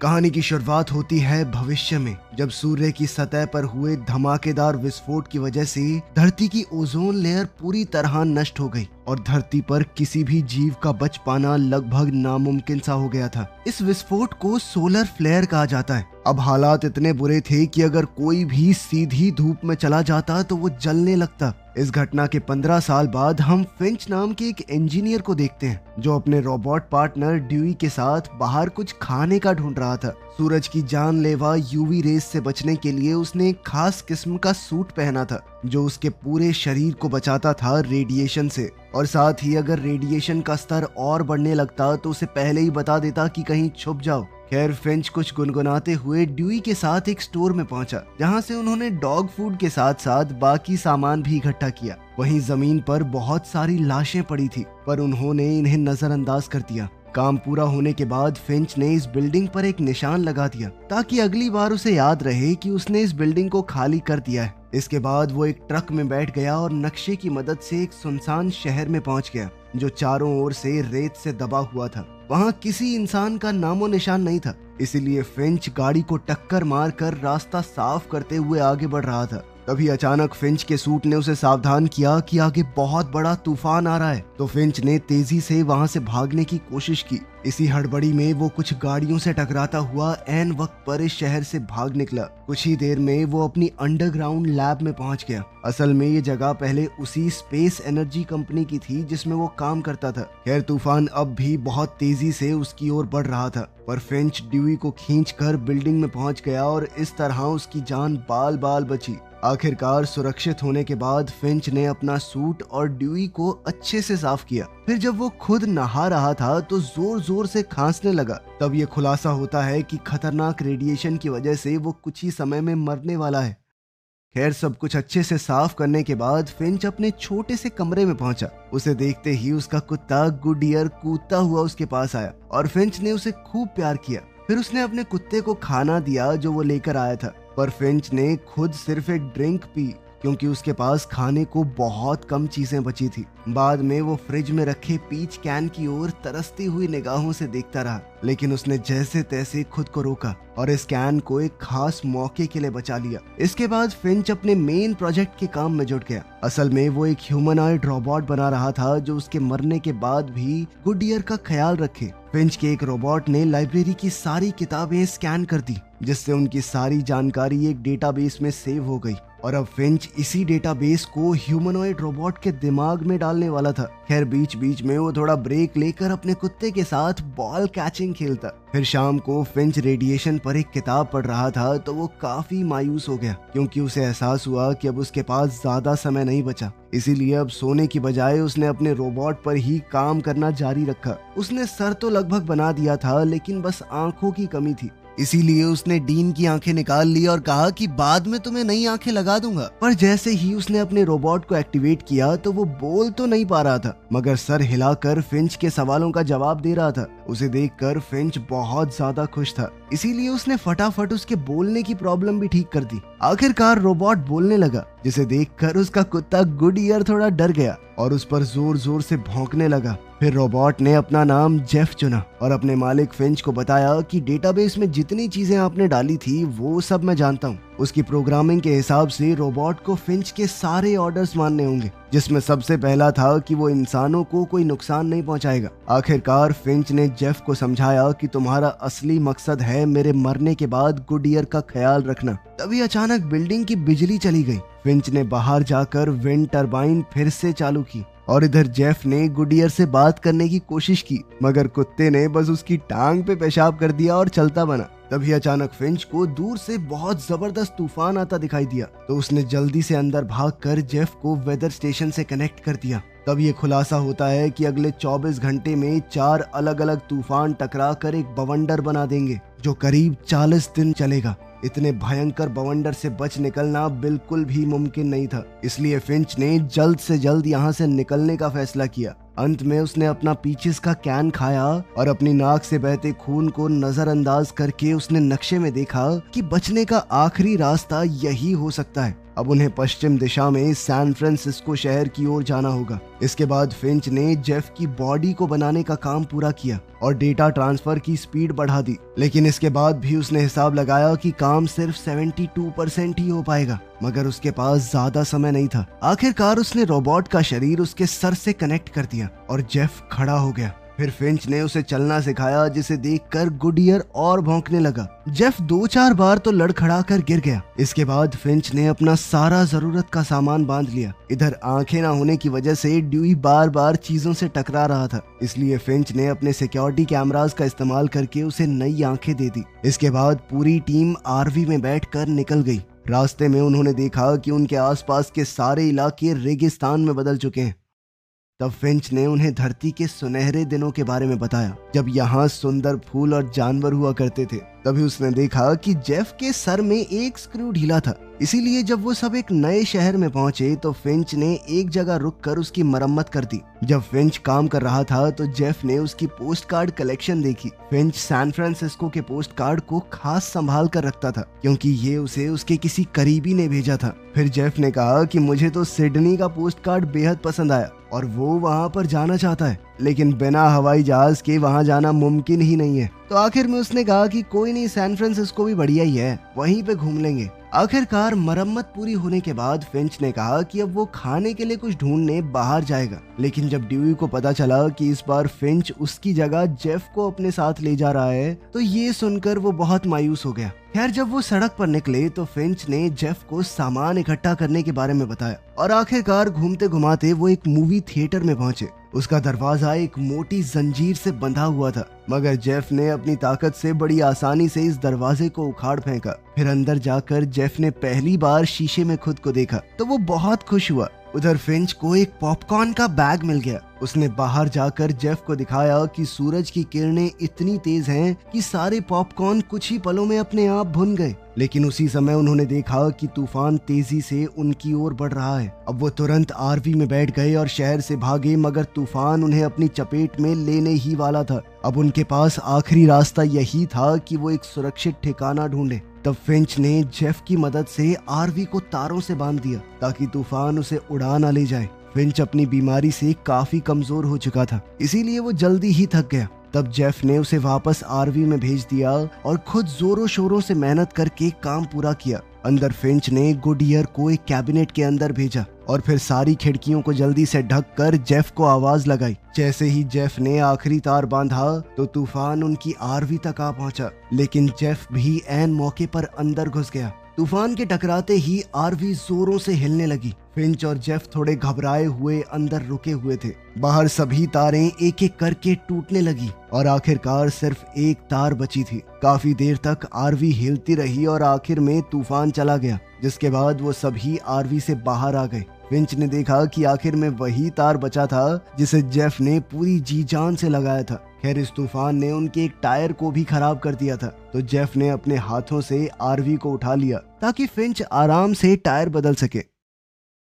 कहानी की शुरुआत होती है भविष्य में, जब सूर्य की सतह पर हुए धमाकेदार विस्फोट की वजह से धरती की ओजोन लेयर पूरी तरह नष्ट हो गई और धरती पर किसी भी जीव का बच पाना लगभग नामुमकिन सा हो गया था। इस विस्फोट को सोलर फ्लेयर कहा जाता है। अब हालात इतने बुरे थे कि अगर कोई भी सीधी धूप में चला जाता तो वो जलने लगता। इस घटना के 15 साल बाद हम फिंच नाम के एक इंजीनियर को देखते हैं जो अपने रोबोट पार्टनर ड्यूई के साथ बाहर कुछ खाने का ढूंढ रहा था। सूरज की जानलेवा यूवी रेस से बचने के लिए उसने एक खास किस्म का सूट पहना था जो उसके पूरे शरीर को बचाता था रेडिएशन से, और साथ ही अगर रेडिएशन का स्तर और बढ़ने लगता तो उसे पहले ही बता देता कि कहीं छुप जाओ। खैर, फिंच कुछ गुनगुनाते हुए ड्यूई के साथ एक स्टोर में पहुंचा जहां से उन्होंने डॉग फूड के साथ साथ बाकी सामान भी इकट्ठा किया। वहीं जमीन पर बहुत सारी लाशें पड़ी थी पर उन्होंने इन्हें नजरअंदाज कर दिया। काम पूरा होने के बाद फिंच ने इस बिल्डिंग पर एक निशान लगा दिया ताकि अगली बार उसे याद रहे कि उसने इस बिल्डिंग को खाली कर दिया है। इसके बाद वो एक ट्रक में बैठ गया और नक्शे की मदद से एक सुनसान शहर में पहुंच गया जो चारों ओर से रेत से दबा हुआ था। वहां किसी इंसान का नामो निशान नहीं था, इसीलिए फिंच गाड़ी को टक्कर मारकर रास्ता साफ करते हुए आगे बढ़ रहा था। तभी अचानक फिंच के सूट ने उसे सावधान किया कि आगे बहुत बड़ा तूफान आ रहा है, तो फिंच ने तेजी से वहां से भागने की कोशिश की। इसी हड़बड़ी में वो कुछ गाड़ियों से टकराता हुआ ऐन वक्त पर इस शहर से भाग निकला। कुछ ही देर में वो अपनी अंडरग्राउंड लैब में पहुंच गया। असल में ये जगह पहले उसी स्पेस एनर्जी कंपनी की थी जिसमें वो काम करता था। खैर, तूफान अब भी बहुत तेजी से उसकी ओर बढ़ रहा था पर फिंच ड्यूई को खींचकर बिल्डिंग में पहुंच गया और इस तरह उसकी जान बाल बाल बची। आखिरकार सुरक्षित होने के बाद फिंच ने अपना सूट और ड्यूई को अच्छे से साफ किया। फिर जब वो खुद नहा रहा था तो जोर जोर से खांसने लगा। तब ये खुलासा होता है कि खतरनाक रेडिएशन की वजह से वो कुछ ही समय में मरने वाला है। खैर, सब कुछ अच्छे से साफ करने के बाद फिंच अपने छोटे से कमरे में पहुंचा। उसे देखते ही उसका कुत्ता गुडियर कूदता हुआ उसके पास आया और फिंच ने उसे खूब प्यार किया। फिर उसने अपने कुत्ते को खाना दिया जो वो लेकर आया था, पर फिंच ने खुद सिर्फ एक ड्रिंक पी क्योंकि उसके पास खाने को बहुत कम चीजें बची थी। बाद में वो फ्रिज में रखे पीच कैन की ओर तरसती हुई निगाहों से देखता रहा, लेकिन उसने जैसे तैसे खुद को रोका और इस कैन को एक खास मौके के लिए बचा लिया। इसके बाद फिंच अपने मेन प्रोजेक्ट के काम में जुट गया। असल में वो एक ह्यूमनॉइड रोबोट बना रहा था जो उसके मरने के बाद भी गुडियर का ख्याल रखे। फिंच के एक रोबोट ने लाइब्रेरी की सारी किताबें स्कैन कर दी जिससे उनकी सारी जानकारी एक डेटाबेस में सेव हो गई और अब फिंच इसी डेटाबेस को ह्यूमनॉइड रोबोट के दिमाग में डालने वाला था। खैर, बीच बीच में वो थोड़ा ब्रेक लेकर अपने कुत्ते के साथ बॉल कैचिंग खेलता। फिर शाम को फिंच रेडिएशन पर एक किताब पढ़ रहा था तो वो काफी मायूस हो गया क्योंकि उसे एहसास हुआ कि अब उसके पास ज्यादा समय नहीं बचा। इसीलिए अब सोने की बजाय उसने अपने रोबोट पर ही काम करना जारी रखा। उसने सर तो लगभग बना दिया था लेकिन बस आंखों की कमी थी, इसीलिए उसने डीन की आंखें निकाल ली और कहा कि बाद में तुम्हें नई आंखें लगा दूंगा। पर जैसे ही उसने अपने रोबोट को एक्टिवेट किया तो वो बोल तो नहीं पा रहा था मगर सर हिलाकर फिंच के सवालों का जवाब दे रहा था। उसे देखकर फिंच बहुत ज्यादा खुश था, इसीलिए उसने फटाफट उसके बोलने की प्रॉब्लम भी ठीक कर दी। आखिरकार रोबोट बोलने लगा जिसे देखकर उसका कुत्ता गुडियर थोड़ा डर गया और उस पर जोर जोर से भौंकने लगा। फिर रोबोट ने अपना नाम जेफ चुना और अपने मालिक फिंच को बताया कि डेटाबेस में जितनी चीजें आपने डाली थी वो सब मैं जानता हूँ। उसकी प्रोग्रामिंग के हिसाब से रोबोट को फिंच के सारे ऑर्डर्स मानने होंगे, जिसमें सबसे पहला था कि वो इंसानों को कोई नुकसान नहीं पहुंचाएगा। आखिरकार फिंच ने जेफ को समझाया कि तुम्हारा असली मकसद है मेरे मरने के बाद गुडियर का ख्याल रखना। तभी अचानक बिल्डिंग की बिजली चली गई। फिंच ने बाहर जाकर विंड टरबाइन फिर से चालू की और इधर जेफ ने गुडियर से बात करने की कोशिश की मगर कुत्ते ने बस उसकी टांग पे पेशाब कर दिया और चलता बना। तभी अचानक फिंच को दूर से बहुत जबरदस्त तूफान आता दिखाई दिया तो उसने जल्दी से अंदर भागकर जेफ को वेदर स्टेशन से कनेक्ट कर दिया। तब ये खुलासा होता है कि अगले 24 घंटे में 4 अलग अलग तूफान टकरा कर एक बवंडर बना देंगे जो करीब 40 दिन चलेगा। इतने भयंकर बवंडर से बच निकलना बिल्कुल भी मुमकिन नहीं था, इसलिए फिंच ने जल्द से जल्द यहाँ से निकलने का फैसला किया। अंत में उसने अपना पीचिस का कैन खाया और अपनी नाक से बहते खून को नजरअंदाज करके उसने नक्शे में देखा कि बचने का आखिरी रास्ता यही हो सकता है। अब उन्हें पश्चिम दिशा में सैन फ्रांसिस्को शहर की ओर जाना होगा। इसके बाद फिंच ने जेफ की बॉडी को बनाने का काम पूरा किया और डेटा ट्रांसफर की स्पीड बढ़ा दी, लेकिन इसके बाद भी उसने हिसाब लगाया कि काम सिर्फ 72% ही हो पाएगा, मगर उसके पास ज्यादा समय नहीं था। आखिरकार उसने रोबोट का शरीर उसके सर से कनेक्ट कर दिया और जेफ खड़ा हो गया। फिर फिंच ने उसे चलना सिखाया, जिसे देखकर गुडियर और भौंकने लगा। जेफ 2-4 बार तो लड़खड़ा कर गिर गया। इसके बाद फिंच ने अपना सारा जरूरत का सामान बांध लिया। इधर आंखें ना होने की वजह से ड्यूई बार बार चीजों से टकरा रहा था, इसलिए फिंच ने अपने सिक्योरिटी कैमरास का इस्तेमाल करके उसे नई आंखें दे दी। इसके बाद पूरी टीम आरवी में बैठकर निकल गई। रास्ते में उन्होंने देखा कि उनके आसपास के सारे इलाके रेगिस्तान में बदल चुके हैं। तब फिंच ने उन्हें धरती के सुनहरे दिनों के बारे में बताया, जब यहाँ सुंदर फूल और जानवर हुआ करते थे। तभी उसने देखा कि जेफ के सर में एक स्क्रू ढीला था, इसीलिए जब वो सब एक नए शहर में पहुंचे तो फिंच ने एक जगह रुककर उसकी मरम्मत कर दी। जब फिंच काम कर रहा था तो जेफ ने उसकी पोस्ट कार्ड कलेक्शन देखी। फिंच सैन फ्रांसिस्को के पोस्ट कार्ड को खास संभाल कर रखता था, क्योंकि ये उसे उसके किसी करीबी ने भेजा था। फिर जेफ ने कहा कि मुझे तो सिडनी का पोस्ट कार्ड बेहद पसंद आया और वो वहाँ पर जाना चाहता है, लेकिन बिना हवाई जहाज के वहाँ जाना मुमकिन ही नहीं है। तो आखिर में उसने कहा कि कोई नहीं, सैन फ्रांसिस्को भी बढ़िया ही है, वहीं पे घूम लेंगे। आखिरकार मरम्मत पूरी होने के बाद फिंच ने कहा कि अब वो खाने के लिए कुछ ढूंढने बाहर जाएगा, लेकिन जब ड्यूई को पता चला कि इस बार फिंच उसकी जगह जेफ को अपने साथ ले जा रहा है, तो ये सुनकर वो बहुत मायूस हो गया। खैर, जब वो सड़क पर निकले तो फिंच ने जेफ को सामान इकट्ठा करने के बारे में बताया और आखिरकार घूमते घुमाते वो एक मूवी थिएटर में पहुंचे। उसका दरवाजा एक मोटी जंजीर से बंधा हुआ था, मगर जेफ ने अपनी ताकत से बड़ी आसानी से इस दरवाजे को उखाड़ फेंका। फिर अंदर जाकर जेफ ने पहली बार शीशे में खुद को देखा तो वो बहुत खुश हुआ। उधर फिंच को एक पॉपकॉर्न का बैग मिल गया। उसने बाहर जाकर जेफ को दिखाया कि सूरज की किरणें इतनी तेज हैं कि सारे पॉपकॉर्न कुछ ही पलों में अपने आप भुन गए। लेकिन उसी समय उन्होंने देखा कि तूफान तेजी से उनकी ओर बढ़ रहा है। अब वो तुरंत आरवी में बैठ गए और शहर से भागे, मगर तूफान उन्हें अपनी चपेट में लेने ही वाला था। अब उनके पास आखिरी रास्ता यही था कि वो एक सुरक्षित ठिकाना ढूंढे। तब फिंच ने जेफ की मदद से आरवी को तारों से बांध दिया ताकि तूफान उसे उड़ा ना ले जाए। फिंच अपनी बीमारी से काफी कमजोर हो चुका था, इसीलिए वो जल्दी ही थक गया। तब जेफ ने उसे वापस आरवी में भेज दिया और खुद जोरों शोरों से मेहनत करके काम पूरा किया। अंदर फिंच ने गुडियर को एक कैबिनेट के अंदर भेजा और फिर सारी खिड़कियों को जल्दी से ढककर जेफ को आवाज लगाई। जैसे ही जेफ ने आखिरी तार बांधा तो तूफान उनकी आरवी तक आ पहुंचा, लेकिन जेफ भी ऐन मौके पर अंदर घुस गया। तूफान के टकराते ही आरवी जोरों से हिलने लगी। फिंच और जेफ थोड़े घबराए हुए अंदर रुके हुए थे। बाहर सभी तारें एक एक करके टूटने लगी और आखिरकार सिर्फ एक तार बची थी। काफी देर तक आरवी हिलती रही और आखिर में तूफान चला गया, जिसके बाद वो सभी आरवी से बाहर आ गए। फिंच ने देखा कि आखिर में वही तार बचा था जिसे जेफ ने पूरी जी जान से लगाया था। खैर, इस तूफान ने उनके एक टायर को भी खराब कर दिया था, तो जेफ ने अपने हाथों से आरवी को उठा लिया ताकि फिंच आराम से टायर बदल सके।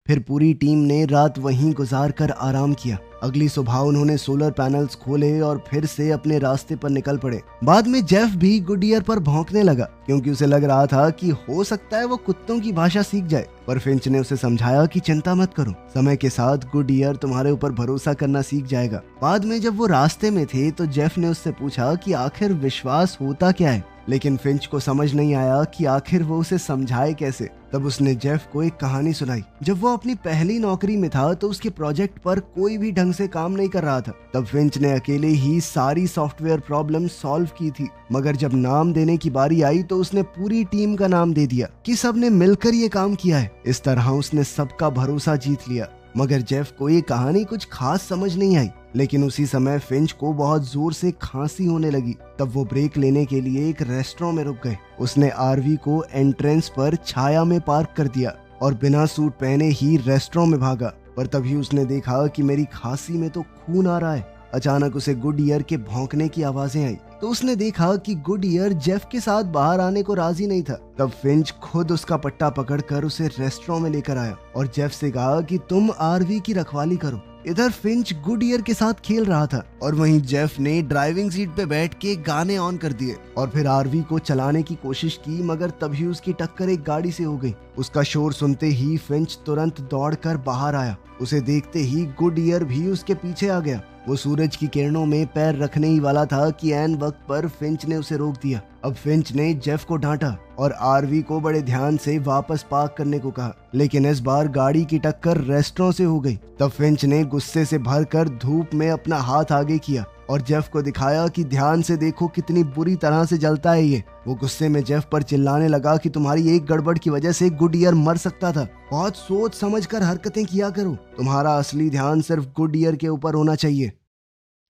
फिर पूरी टीम ने रात वहीं गुजार कर आराम किया। अगली सुबह उन्होंने सोलर पैनल्स खोले और फिर से अपने रास्ते पर निकल पड़े। बाद में जेफ भी गुडियर पर भौंकने लगा, क्योंकि उसे लग रहा था कि हो सकता है वो कुत्तों की भाषा सीख जाए। पर फिंच ने उसे समझाया कि चिंता मत करो, समय के साथ गुडियर तुम्हारे ऊपर भरोसा करना सीख जाएगा। बाद में जब वो रास्ते में थे तो जेफ ने उससे पूछा कि आखिर विश्वास होता क्या है, लेकिन फिंच को समझ नहीं आया कि आखिर वो उसे समझाए कैसे। तब उसने जेफ को एक कहानी सुनाई। जब वो अपनी पहली नौकरी में था तो उसके प्रोजेक्ट पर कोई भी ढंग से काम नहीं कर रहा था। तब फिंच ने अकेले ही सारी सॉफ्टवेयर प्रॉब्लम सॉल्व की थी, मगर जब नाम देने की बारी आई तो उसने पूरी टीम का नाम दे दिया कि सबने मिलकर ये काम किया है। इस तरह उसने सबका भरोसा जीत लिया। मगर जेफ को ये कहानी कुछ खास समझ नहीं आई, लेकिन उसी समय फिंच को बहुत जोर से खांसी होने लगी। तब वो ब्रेक लेने के लिए एक रेस्टोरेंट में रुक गए। उसने आरवी को एंट्रेंस पर छाया में पार्क कर दिया और बिना सूट पहने ही रेस्टोरेंट में भागा। पर तभी उसने देखा कि मेरी खांसी में तो खून आ रहा है। अचानक उसे गुडियर के भौंकने की आवाजें आई, तो उसने देखा कि गुडियर जेफ के साथ बाहर आने को राजी नहीं था। तब फिंच खुद उसका पट्टा पकड़कर उसे रेस्टोरेंट में लेकर आया और जेफ से कहा कि तुम आरवी की रखवाली करो। इधर फिंच गुडियर के साथ खेल रहा था और वहीं जेफ ने ड्राइविंग सीट पे बैठ के गाने ऑन कर दिए और फिर आरवी को चलाने की कोशिश की, मगर तभी उसकी टक्कर एक गाड़ी से हो गई। उसका शोर सुनते ही फिंच तुरंत दौड़कर बाहर आया। उसे देखते ही गुडईयर भी उसके पीछे आ गया। वो सूरज की किरणों में पैर रखने ही वाला था कि ऐन वक्त पर फिंच ने उसे रोक दिया। अब फिंच ने जेफ को डांटा और आरवी को बड़े ध्यान से वापस पार्क करने को कहा, लेकिन इस बार गाड़ी की टक्कर रेस्टोरेंट से हो गई। तब फिंच ने गुस्से से भरकर धूप में अपना हाथ आगे किया और जेफ को दिखाया कि ध्यान से देखो कितनी बुरी तरह से जलता है ये। वो गुस्से में जेफ पर चिल्लाने लगा कि तुम्हारी एक गड़बड़ की वजह से गुडईयर मर सकता था। बहुत सोच समझ कर हरकतें किया करो, तुम्हारा असली ध्यान सिर्फ गुडईयर के ऊपर होना चाहिए।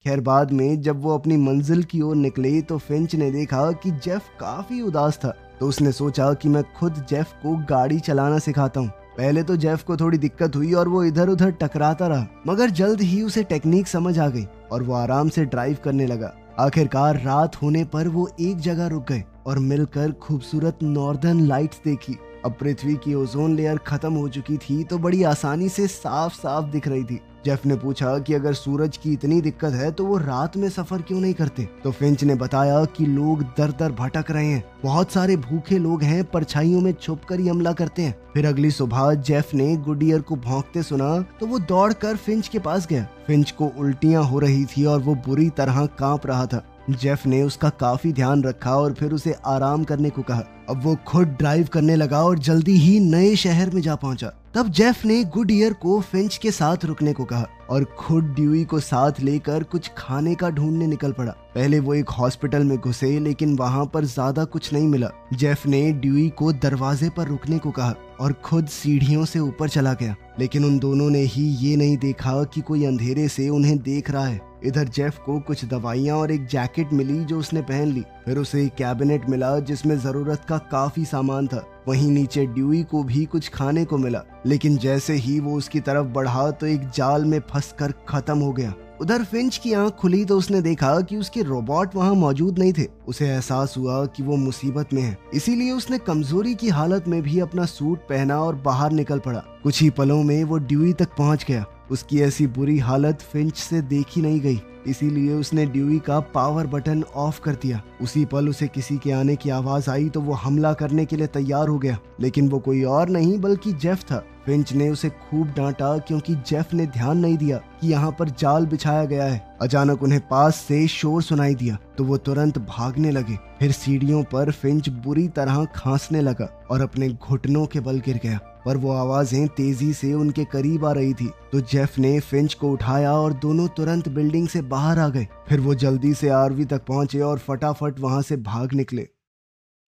खैर बाद में जब वो अपनी मंजिल की ओर निकले तो फिंच ने देखा कि जेफ काफी उदास था। तो उसने सोचा कि मैं खुद जेफ को गाड़ी चलाना सिखाता हूँ। पहले तो जेफ को थोड़ी दिक्कत हुई और वो इधर उधर टकराता रहा, मगर जल्द ही उसे टेक्निक समझ आ गई और वो आराम से ड्राइव करने लगा। आखिरकार रात होने पर वो एक जगह रुक गए और मिलकर खूबसूरत नॉर्दर्न लाइट्स देखी। अब पृथ्वी की ओजोन लेयर खत्म हो चुकी थी तो बड़ी आसानी से साफ साफ दिख रही थी। जेफ ने पूछा कि अगर सूरज की इतनी दिक्कत है तो वो रात में सफर क्यों नहीं करते। तो फिंच ने बताया कि लोग दर दर भटक रहे हैं, बहुत सारे भूखे लोग हैं, परछाइयों में छुपकर ही हमला करते हैं। फिर अगली सुबह जेफ ने गुडईयर को भौंकते सुना तो वो दौड़कर फिंच के पास गया। फिंच को उल्टियां हो रही थी और वो बुरी तरह कांप रहा था। जेफ ने उसका काफी ध्यान रखा और फिर उसे आराम करने को कहा। अब वो खुद ड्राइव करने लगा और जल्दी ही नए शहर में जा पहुंचा। तब जेफ ने गुडईयर को फिंच के साथ रुकने को कहा और खुद ड्यूई को साथ लेकर कुछ खाने का ढूंढने निकल पड़ा। पहले वो एक हॉस्पिटल में घुसे लेकिन वहां पर ज्यादा कुछ नहीं मिला। जेफ ने ड्यूई को दरवाजे पर रुकने को कहा और खुद सीढ़ियों से ऊपर चला गया, लेकिन उन दोनों ने ही ये नहीं देखा कि कोई अंधेरे से उन्हें देख रहा है। इधर जेफ को कुछ दवाइयां और एक जैकेट मिली जो उसने पहन ली। फिर उसे एक कैबिनेट मिला जिसमें जरूरत का काफी सामान था। वहीं नीचे ड्यूई को भी कुछ खाने को मिला, लेकिन जैसे ही वो उसकी तरफ बढ़ा तो एक जाल में फंसकर खत्म हो गया। उधर फिंच की आंख खुली तो उसने देखा कि उसके रोबोट वहां मौजूद नहीं थे। उसे एहसास हुआ कि वो मुसीबत में है, इसीलिए उसने कमजोरी की हालत में भी अपना सूट पहना और बाहर निकल पड़ा। कुछ ही पलों में वो ड्यूई तक पहुंच गया। उसकी ऐसी बुरी हालत फिंच से देखी नहीं गई, इसीलिए उसने ड्यूई का पावर बटन ऑफ कर दिया। उसी पल उसे किसी के आने की आवाज आई तो वो हमला करने के लिए तैयार हो गया, लेकिन वो कोई और नहीं बल्कि जेफ था। फिंच ने उसे खूब डांटा क्योंकि जेफ ने ध्यान नहीं दिया कि यहाँ पर जाल बिछाया गया है। अचानक उन्हें पास से शोर सुनाई दिया तो वो तुरंत भागने लगे। फिर सीढ़ियों पर फिंच बुरी तरह खांसने लगा और अपने घुटनों के बल गिर गया, पर वो आवाजें तेजी से उनके करीब आ रही थी। तो जेफ ने फिंच को उठाया और दोनों तुरंत बिल्डिंग से बाहर आ गए। फिर वो जल्दी से आरवी तक पहुंचे और फटाफट वहां से भाग निकले।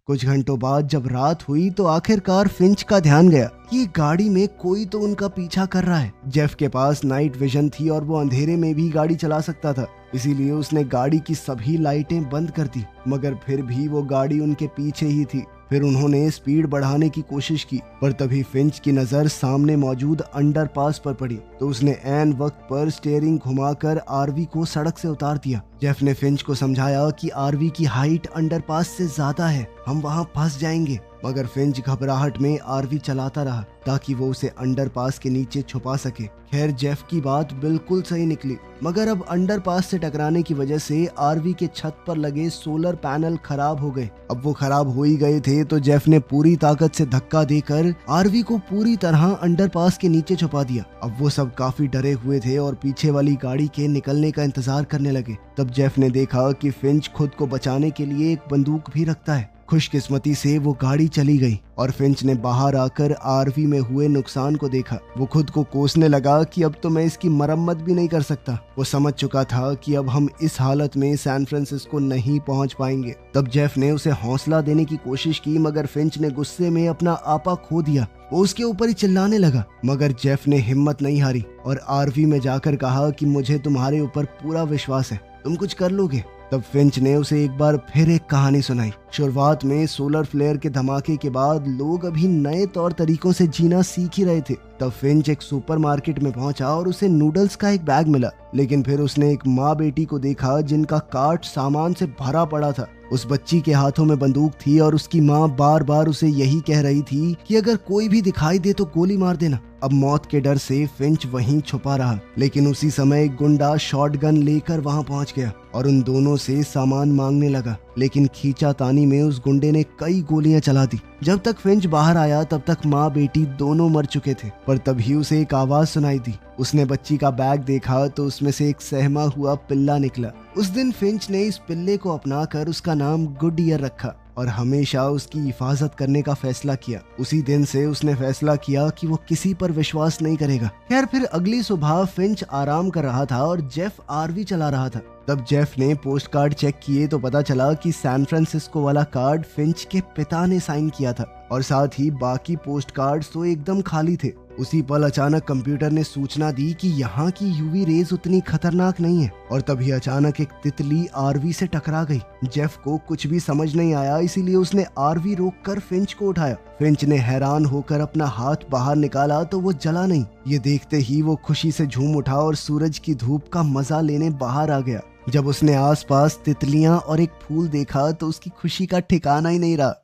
कुछ घंटों बाद जब रात हुई तो आखिरकार फिंच का ध्यान गया कि गाड़ी में कोई तो उनका पीछा कर रहा है। जेफ के पास नाइट विजन थी और वो अंधेरे में भी गाड़ी चला सकता था, इसीलिए उसने गाड़ी की सभी लाइटें बंद कर दी, मगर फिर भी वो गाड़ी उनके पीछे ही थी। फिर उन्होंने स्पीड बढ़ाने की कोशिश की, पर तभी फिंच की नजर सामने मौजूद अंडरपास पर पड़ी तो उसने ऐन वक्त पर स्टीयरिंग घुमाकर आरवी को सड़क से उतार दिया। जेफ ने फिंच को समझाया कि आरवी की हाइट अंडरपास से ज्यादा है, हम वहां फंस जाएंगे, मगर फिंच घबराहट में आरवी चलाता रहा ताकि वो उसे अंडरपास के नीचे छुपा सके। खैर जेफ की बात बिल्कुल सही निकली, मगर अब अंडरपास से टकराने की वजह से आरवी के छत पर लगे सोलर पैनल खराब हो गए। अब वो खराब हो ही गए थे तो जेफ ने पूरी ताकत से धक्का देकर आरवी को पूरी तरह अंडरपास के नीचे छुपा दिया। अब वो सब काफी डरे हुए थे और पीछे वाली गाड़ी के निकलने का इंतजार करने लगे। तब जेफ ने देखा कि फिंच खुद को बचाने के लिए एक बंदूक भी रखता है। खुशकिस्मती से वो गाड़ी चली गई और फिंच ने बाहर आकर आरवी में हुए नुकसान को देखा। वो खुद को कोसने लगा कि अब तो मैं इसकी मरम्मत भी नहीं कर सकता। वो समझ चुका था कि अब हम इस हालत में सैन फ्रांसिस्को नहीं पहुंच पाएंगे। तब जेफ ने उसे हौसला देने की कोशिश की, मगर फिंच ने गुस्से में अपना आपा खो दिया। वो उसके ऊपर ही चिल्लाने लगा, मगर जेफ ने हिम्मत नहीं हारी और आरवी में जाकर कहा कि मुझे तुम्हारे ऊपर पूरा विश्वास है, तुम कुछ कर लोगे। तब फिंच ने उसे एक बार फिर एक कहानी सुनाई। शुरुआत में सोलर फ्लेयर के धमाके के बाद लोग अभी नए तौर तरीकों से जीना सीख ही रहे थे। तब फिंच एक सुपरमार्केट में पहुंचा और उसे नूडल्स का एक बैग मिला, लेकिन फिर उसने एक माँ बेटी को देखा जिनका कार्ट सामान से भरा पड़ा था। उस बच्ची के हाथों में बंदूक थी और उसकी माँ बार बार उसे यही कह रही थी कि अगर कोई भी दिखाई दे तो गोली मार देना। अब मौत के डर से फिंच वहीं छुपा रहा, लेकिन उसी समय एक गुंडा शॉटगन लेकर वहां पहुंच गया और उन दोनों से सामान मांगने लगा। लेकिन खींचातानी में उस गुंडे ने कई गोलियां चला दी। जब तक फिंच बाहर आया तब तक माँ बेटी दोनों मर चुके थे, पर तभी उसे एक आवाज सुनाई दी। उसने बच्ची का बैग देखा तो उसमें से एक सहमा हुआ पिल्ला निकला। उस दिन फिंच ने इस पिल्ले को अपनाकर उसका नाम गुडईयर रखा और हमेशा उसकी हिफाजत करने का फैसला किया। उसी दिन से उसने फैसला किया कि वो किसी पर विश्वास नहीं करेगा। खैर, फिर अगली सुबह फिंच आराम कर रहा था और जेफ आरवी चला रहा था। तब जेफ ने पोस्ट कार्ड चेक किए तो पता चला कि सैन फ्रांसिस्को वाला कार्ड फिंच के पिता ने साइन किया था और साथ ही बाकी पोस्ट कार्ड तो एकदम खाली थे। उसी पल अचानक कंप्यूटर ने सूचना दी कि यहाँ की यूवी रेज उतनी खतरनाक नहीं है और तभी अचानक एक तितली आरवी से टकरा गई। जेफ को कुछ भी समझ नहीं आया, इसीलिए उसने आरवी रोककर फिंच को उठाया। फिंच ने हैरान होकर अपना हाथ बाहर निकाला तो वो जला नहीं। ये देखते ही वो खुशी से झूम उठा और सूरज की धूप का मजा लेने बाहर आ गया। जब उसने आसपास तितलियां और एक फूल देखा तो उसकी खुशी का ठिकाना ही नहीं रहा।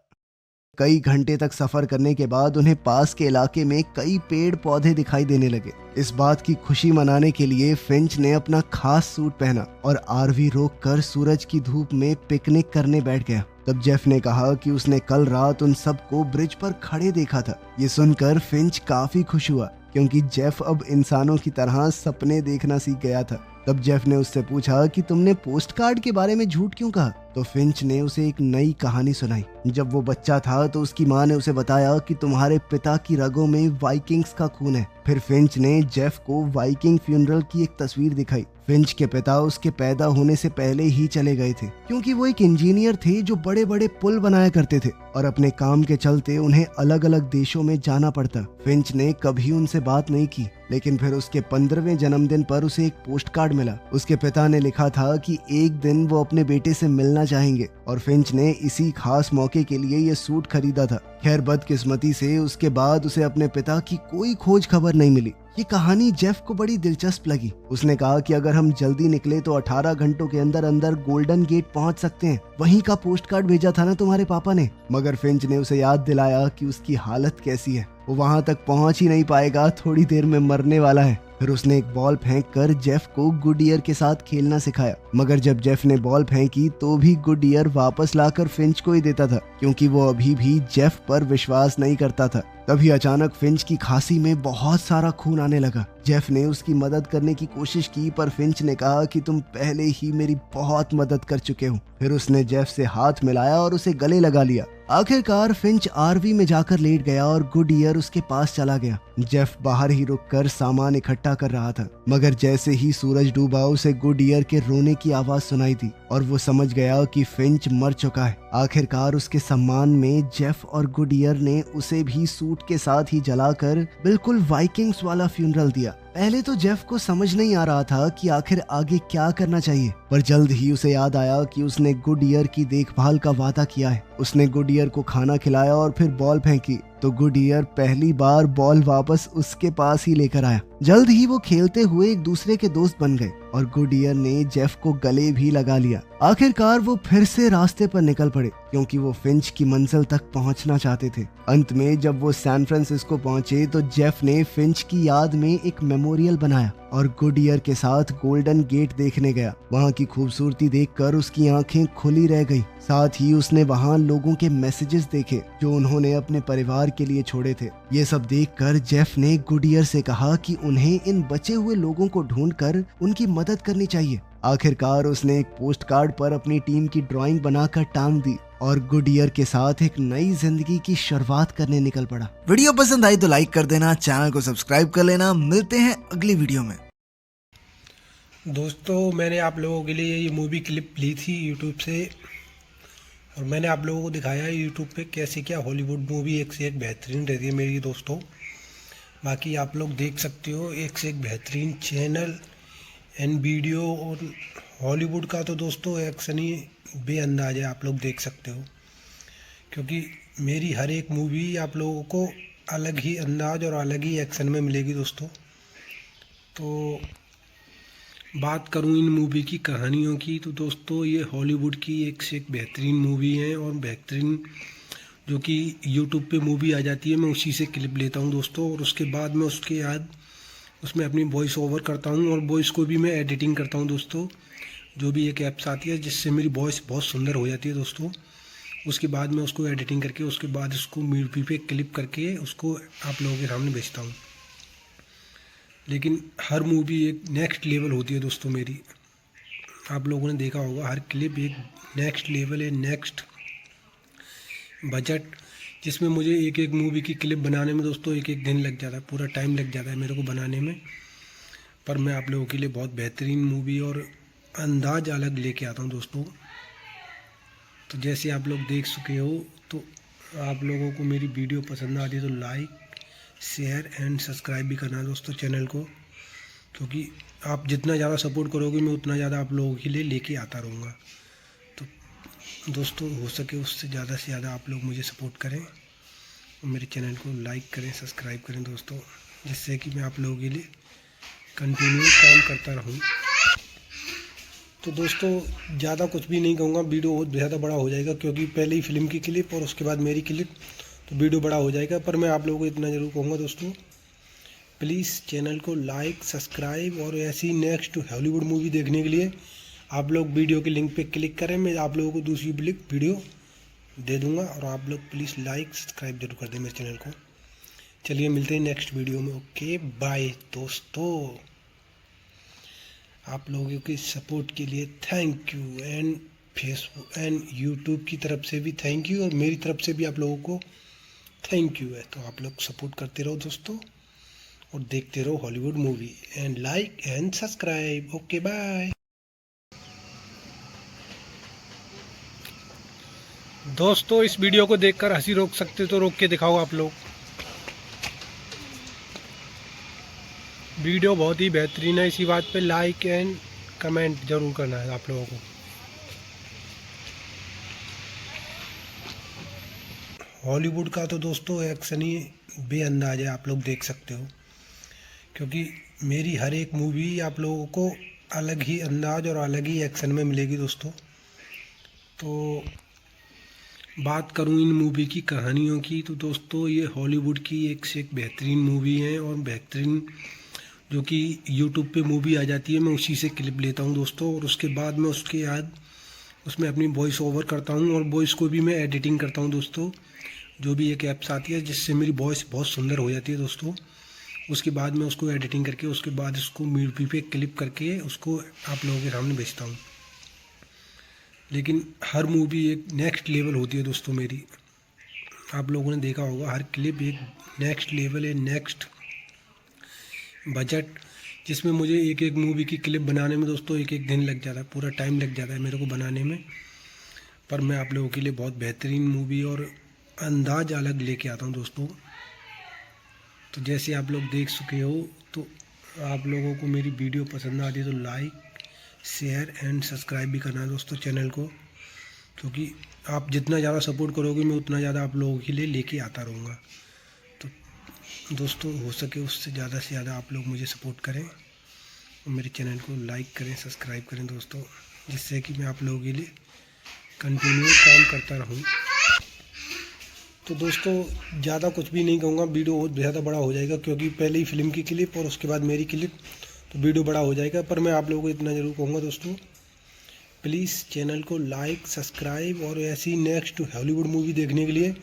कई घंटे तक सफर करने के बाद उन्हें पास के इलाके में कई पेड़ पौधे दिखाई देने लगे। इस बात की खुशी मनाने के लिए फिंच ने अपना खास सूट पहना और आरवी रोककर सूरज की धूप में पिकनिक करने बैठ गया। तब जेफ ने कहा कि उसने कल रात उन सबको ब्रिज पर खड़े देखा था। ये सुनकर फिंच काफी खुश हुआ क्योंकि जेफ अब इंसानों की तरह सपने देखना सीख गया था। तब जेफ ने उससे पूछा कि तुमने पोस्ट कार्ड के बारे में झूठ क्यों कहा? तो फिंच ने उसे एक नई कहानी सुनाई। जब वो बच्चा था तो उसकी माँ ने उसे बताया कि तुम्हारे पिता की रगों में वाइकिंग्स का खून है। फिर फिंच ने जेफ को वाइकिंग फ्यूनरल की एक तस्वीर दिखाई। फिंच के पिता उसके पैदा होने से पहले ही चले गए थे क्योंकि वो एक इंजीनियर थे जो बड़े बड़े पुल बनाया करते थे और अपने काम के चलते उन्हें अलग अलग देशों में जाना पड़ता। फिंच ने कभी उनसे बात नहीं की, लेकिन फिर उसके 15वें जन्मदिन पर उसे एक पोस्ट कार्ड मिला। उसके पिता ने लिखा था कि एक दिन वो अपने बेटे से मिलना चाहेंगे और फिंच ने इसी खास मौके के लिए ये सूट खरीदा था। खैर, बदकिस्मती से उसके बाद उसे अपने पिता की कोई खोज खबर नहीं मिली। ये कहानी जेफ को बड़ी दिलचस्प लगी। उसने कहा कि अगर हम जल्दी निकले तो 18 घंटों के अंदर अंदर गोल्डन गेट पहुंच सकते हैं। वहीं का पोस्ट कार्ड भेजा था ना तुम्हारे पापा ने। मगर फिंच ने उसे याद दिलाया कि उसकी हालत कैसी है, वो वहां तक पहुंच ही नहीं पाएगा, थोड़ी देर में मरने वाला है। फिर उसने एक बॉल फेंककर जेफ को गुडईयर के साथ खेलना सिखाया। मगर जब जेफ ने बॉल फेंकी तो भी गुडईयर वापस लाकर फिंच को ही देता था क्योंकि वो अभी भी जेफ पर विश्वास नहीं करता था। तभी अचानक फिंच की खांसी में बहुत सारा खून आने लगा। जेफ ने उसकी मदद करने की कोशिश की पर फिंच ने कहा कि तुम पहले ही मेरी बहुत मदद कर चुके हो। फिर उसने जेफ से हाथ मिलाया और उसे गले लगा लिया। आखिरकार फिंच आरवी में जाकर लेट गया और गुडईयर उसके पास चला गया। जेफ बाहर ही रुककर सामान इकट्ठा कर रहा था, मगर जैसे ही सूरज डूबा उसे गुडईयर के रोने की आवाज सुनाई दी और वो समझ गया कि फिंच मर चुका है। आखिरकार उसके सम्मान में जेफ और गुडईयर ने उसे भी सूट के साथ ही जलाकर बिल्कुल वाइकिंग्स वाला फ्यूनरल दिया। पहले तो जेफ को समझ नहीं आ रहा था कि आखिर आगे क्या करना चाहिए, पर जल्द ही उसे याद आया कि उसने गुडईयर की देखभाल का वादा किया है। उसने गुडईयर को खाना खिलाया और फिर बॉल फेंकी तो गुडईयर पहली बार बॉल वापस उसके पास ही लेकर आया। जल्द ही वो खेलते हुए एक दूसरे के दोस्त बन गए और गुडईयर ने जेफ को गले भी लगा लिया। आखिरकार वो फिर से रास्ते पर निकल पड़े क्योंकि वो फिंच की मंजिल तक पहुंचना चाहते थे। अंत में जब वो सैन फ्रांसिस्को पहुंचे तो जेफ ने फिंच की याद में एक मेमोरियल बनाया और गुडईयर के साथ गोल्डन गेट देखने गया। वहाँ की खूबसूरती देखकर उसकी आंखें खुली रह गई। साथ ही उसने वहाँ लोगों के मैसेजेस देखे जो उन्होंने अपने परिवार के लिए छोड़े थे। ये सब देखकर जेफ ने गुडईयर से कहा कि उन्हें इन बचे हुए लोगों को ढूंढकर उनकी मदद करनी चाहिए। आखिरकार उसने एक पोस्ट कार्ड पर अपनी टीम की ड्राइंग बनाकर टांग दी और गुडईयर के साथ एक नई जिंदगी की शुरुआत करने निकल पड़ा। वीडियो पसंद आई तो लाइक कर देना, चैनल को सब्सक्राइब कर लेना। मिलते हैं अगली वीडियो में। दोस्तों, मैंने आप लोगों के लिए ये मूवी क्लिप ली थी यूट्यूब से और मैंने आप लोगों को दिखाया है यूट्यूब पे कैसे क्या हॉलीवुड मूवी एक से एक बेहतरीन रहती है मेरी दोस्तों। बाकी आप लोग देख सकते हो एक से एक बेहतरीन चैनल एंड वीडियो। और हॉलीवुड का तो दोस्तों एक्शन ही बेअंदाज है, आप लोग देख सकते हो, क्योंकि मेरी हर एक मूवी आप लोगों को अलग ही अंदाज और अलग ही एक्शन में मिलेगी दोस्तों। तो बात करूं इन मूवी की कहानियों की तो दोस्तों ये हॉलीवुड की एक से एक बेहतरीन मूवी है और बेहतरीन जो कि यूट्यूब पे मूवी आ जाती है, मैं उसी से क्लिप लेता हूँ दोस्तों, और उसके बाद मैं उसके बाद उसमें अपनी वॉइस ओवर करता हूँ और वॉइस को भी मैं एडिटिंग करता हूँ दोस्तों। जो भी एक ऐप्स आती है जिससे मेरी वॉइस बहुत सुंदर हो जाती है दोस्तों। उसके बाद मैं उसको एडिटिंग करके उसके बाद उसको मूवी पे क्लिप करके उसको आप लोगों के सामने भेजता हूँ। लेकिन हर मूवी एक नेक्स्ट लेवल होती है दोस्तों मेरी। आप लोगों ने देखा होगा हर क्लिप एक नेक्स्ट लेवल है, नेक्स्ट बजट, जिसमें मुझे एक एक मूवी की क्लिप बनाने में दोस्तों एक एक दिन लग जाता है, पूरा टाइम लग जाता है मेरे को बनाने में। पर मैं आप लोगों के लिए बहुत बेहतरीन मूवी और अंदाज अलग लेके आता हूँ दोस्तों। तो जैसे आप लोग देख चुके हो, तो आप लोगों को मेरी वीडियो पसंद आती है तो लाइक शेयर एंड सब्सक्राइब भी करना दोस्तों चैनल को, क्योंकि आप जितना ज़्यादा सपोर्ट करोगे मैं उतना ज़्यादा आप लोगों के लिए लेके आता रहूँगा। तो दोस्तों हो सके उससे ज़्यादा से ज़्यादा आप लोग मुझे सपोर्ट करें और मेरे चैनल को लाइक करें, सब्सक्राइब करें दोस्तों, जिससे कि मैं आप लोगों के लिए कंटिन्यू काम करता रहूँ। तो दोस्तों ज़्यादा कुछ भी नहीं कहूँगा, वीडियो बहुत ज़्यादा बड़ा हो जाएगा, क्योंकि पहले ही फिल्म की क्लिप और उसके बाद मेरी क्लिप, तो वीडियो बड़ा हो जाएगा। पर मैं आप लोगों को इतना ज़रूर कहूँगा दोस्तों, प्लीज़ चैनल को लाइक सब्सक्राइब, और ऐसी नेक्स्ट हॉलीवुड मूवी देखने के लिए आप लोग वीडियो के लिंक पे क्लिक करें, मैं आप लोगों को दूसरी वीडियो दे दूँगा, और आप लोग प्लीज़ लाइक सब्सक्राइब जरूर कर दें मेरे चैनल को। चलिए मिलते हैं नेक्स्ट वीडियो में। ओके बाय दोस्तों। आप लोगों के सपोर्ट के लिए thank you, and Facebook and YouTube की तरफ से भी थैंक यू, और मेरी तरफ से भी आप लोगों को थैंक यू है। तो आप लोग सपोर्ट करते रहो दोस्तों, और देखते रहो Hollywood movie, and like and subscribe. Okay bye दोस्तों। इस वीडियो को देखकर हंसी रोक सकते तो रोक के दिखाओ आप लोग। वीडियो बहुत ही बेहतरीन है, इसी बात पे लाइक एंड कमेंट जरूर करना है आप लोगों को। हॉलीवुड का तो दोस्तों एक्शन ही बेअंदाज है, आप लोग देख सकते हो, क्योंकि मेरी हर एक मूवी आप लोगों को अलग ही अंदाज और अलग ही एक्शन में मिलेगी दोस्तों। तो बात करूं इन मूवी की कहानियों की, तो दोस्तों ये हॉलीवुड की एक से एक बेहतरीन मूवी है, और बेहतरीन जो कि यूट्यूब पे मूवी आ जाती है, मैं उसी से क्लिप लेता हूँ दोस्तों, और उसके बाद मैं उसके बाद उसमें अपनी वॉइस ओवर करता हूँ, और वॉइस को भी मैं एडिटिंग करता हूँ दोस्तों। जो भी एक ऐप्स आती है जिससे मेरी वॉइस बहुत सुंदर हो जाती है दोस्तों। उसके बाद मैं उसको एडिटिंग करके उसके बाद उसको मूवी पे क्लिप करके उसको आप लोगों के सामने भेजता हूँ। लेकिन हर मूवी एक नेक्स्ट लेवल होती है दोस्तों मेरी। आप लोगों ने देखा होगा हर क्लिप एक नेक्स्ट लेवल है, नेक्स्ट बजट, जिसमें मुझे एक एक मूवी की क्लिप बनाने में दोस्तों एक एक दिन लग जाता है, पूरा टाइम लग जाता है मेरे को बनाने में। पर मैं आप लोगों के लिए बहुत बेहतरीन मूवी और अंदाज अलग लेके आता हूँ दोस्तों। तो जैसे आप लोग देख चुके हो, तो आप लोगों को मेरी वीडियो पसंद आती है तो लाइक शेयर एंड सब्सक्राइब भी करना है दोस्तों चैनल को, क्योंकि आप जितना ज़्यादा सपोर्ट करोगे मैं उतना ज़्यादा आप लोगों के लिए लेके आता रहूँगा। तो दोस्तों हो सके उससे ज़्यादा से ज़्यादा आप लोग मुझे सपोर्ट करें और मेरे चैनल को लाइक करें, सब्सक्राइब करें दोस्तों, जिससे कि मैं आप लोगों के लिए कंटिन्यू काम करता रहूँ। तो दोस्तों ज़्यादा कुछ भी नहीं कहूँगा, वीडियो बहुत ज़्यादा बड़ा हो जाएगा, क्योंकि पहले ही फिल्म की क्लिप और उसके बाद मेरी क्लिप, तो वीडियो बड़ा हो जाएगा। पर मैं आप लोगों को इतना ज़रूर कहूँगा दोस्तों, प्लीज़ चैनल को लाइक सब्सक्राइब, और ऐसी नेक्स्ट हॉलीवुड मूवी देखने के लिए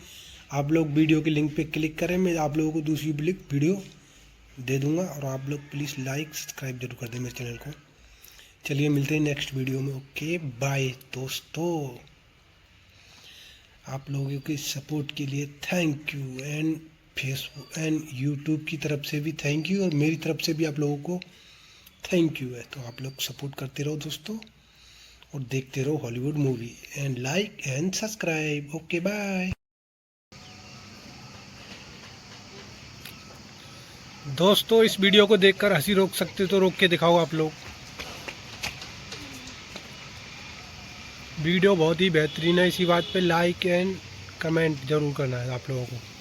आप लोग वीडियो के लिंक पे क्लिक करें, मैं आप लोगों को दूसरी वीडियो दे दूँगा, और आप लोग प्लीज़ लाइक सब्सक्राइब जरूर कर दें मेरे चैनल को। चलिए मिलते हैं नेक्स्ट वीडियो में। ओके बाय दोस्तों। आप लोगों के सपोर्ट के लिए thank you, and Facebook and YouTube की तरफ से भी थैंक यू, और मेरी तरफ से भी आप लोगों को थैंक यू है। तो आप लोग सपोर्ट करते रहो दोस्तों, और देखते रहो Hollywood movie, and like and subscribe. Okay bye दोस्तों। इस वीडियो को देखकर हंसी रोक सकते तो रोक के दिखाओ आप लोग। वीडियो बहुत ही बेहतरीन है, इसी बात पे लाइक एंड कमेंट जरूर करना है आप लोगों को।